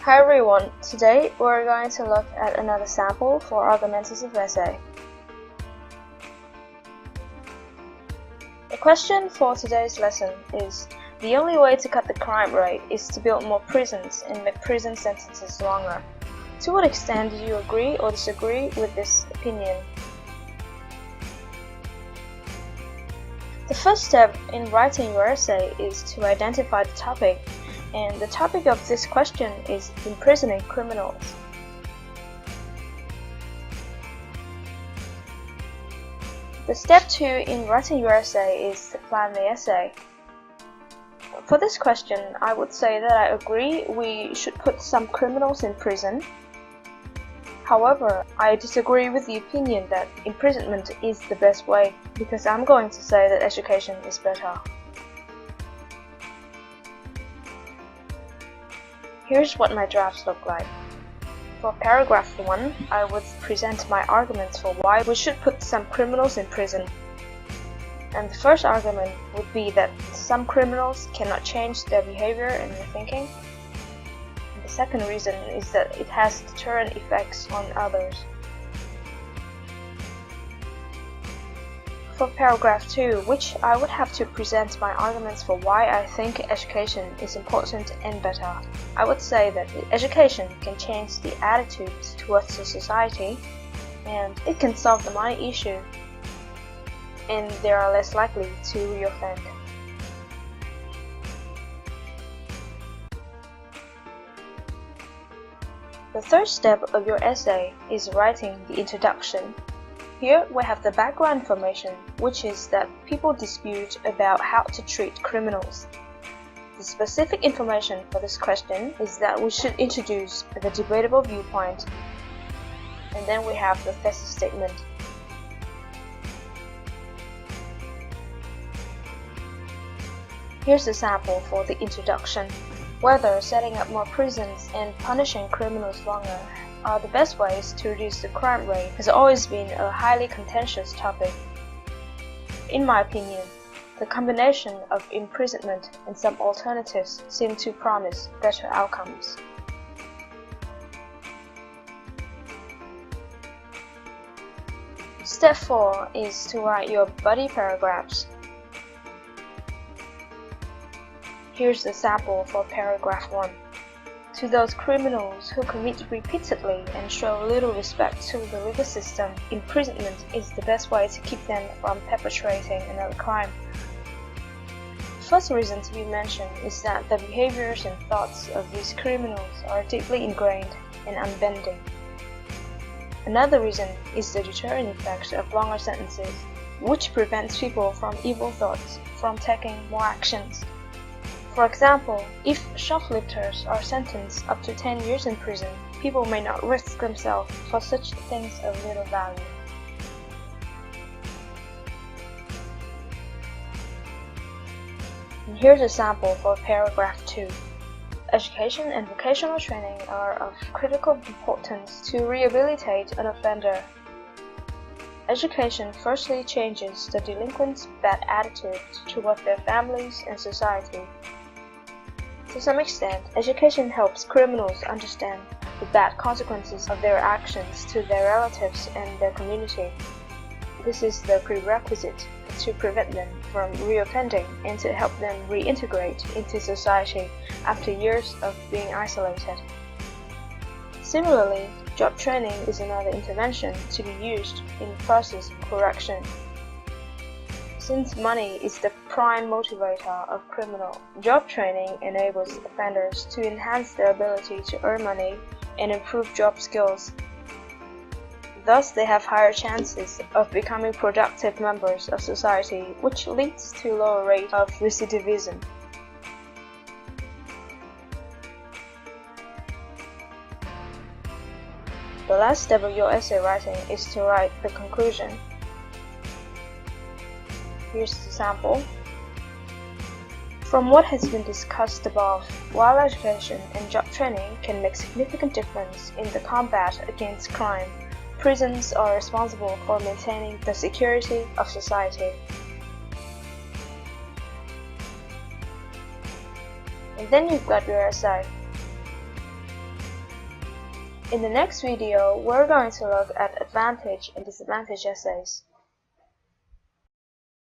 Hi everyone, today we're going to look at another sample for argumentative essay. The question for today's lesson is, the only way to cut the crime rate is to build more prisons and make prison sentences longer. To what extent do you agree or disagree with this opinion? The first step in writing your essay is to identify the topic, and the topic of this question is imprisoning criminals. The step 2 in writing your essay is to plan the essay. For this question, I would say that I agree we should put some criminals in prison. However, I disagree with the opinion that imprisonment is the best way, because I'm going to say that education is better. Here's what my drafts look like. For paragraph 1, I would present my arguments for why we should put some criminals in prison. And the first argument would be that some criminals cannot change their behavior and their thinking. The second reason is that it has deterrent effects on others. For paragraph 2, which I would have to present my arguments for why I think education is important and better, I would say that education can change the attitudes towards the society, and it can solve the money issue, and they are less likely to reoffend. The third step of your essay is writing the introduction. Here we have the background information, which is that people dispute about how to treat criminals. The specific information for this question is that we should introduce the debatable viewpoint, and then we have the thesis statement. Here's a sample for the introduction. Whether setting up more prisons and punishing criminals longer are the best ways to reduce the crime rate has always been a highly contentious topic. In my opinion, the combination of imprisonment and some alternatives seem to promise better outcomes. Step 4 is to write your body paragraphs. Here's the sample for paragraph 1. To those criminals who commit repeatedly and show little respect to the legal system, imprisonment is the best way to keep them from perpetrating another crime. The first reason to be mentioned is that the behaviors and thoughts of these criminals are deeply ingrained and unbending. Another reason is the deterrent effect of longer sentences, which prevents people from evil thoughts from taking more actions. For example, if shoplifters are sentenced up to 10 years in prison, people may not risk themselves for such things of little value. And here's a sample for paragraph 2. Education and vocational training are of critical importance to rehabilitate an offender. Education firstly changes the delinquents' bad attitudes toward their families and society. To some extent, education helps criminals understand the bad consequences of their actions to their relatives and their community. This is the prerequisite to prevent them from reoffending and to help them reintegrate into society after years of being isolated. Similarly, job training is another intervention to be used in the process of correction. Since money is the prime motivator of criminal, job training enables offenders to enhance their ability to earn money and improve job skills. Thus, they have higher chances of becoming productive members of society, which leads to a lower rate of recidivism. The last step of your essay writing is to write the conclusion. Here's the sample. From what has been discussed above, while education and job training can make significant difference in the combat against crime, prisons are responsible for maintaining the security of society. And then you've got your essay. In the next video, we're going to look at advantage and disadvantage essays.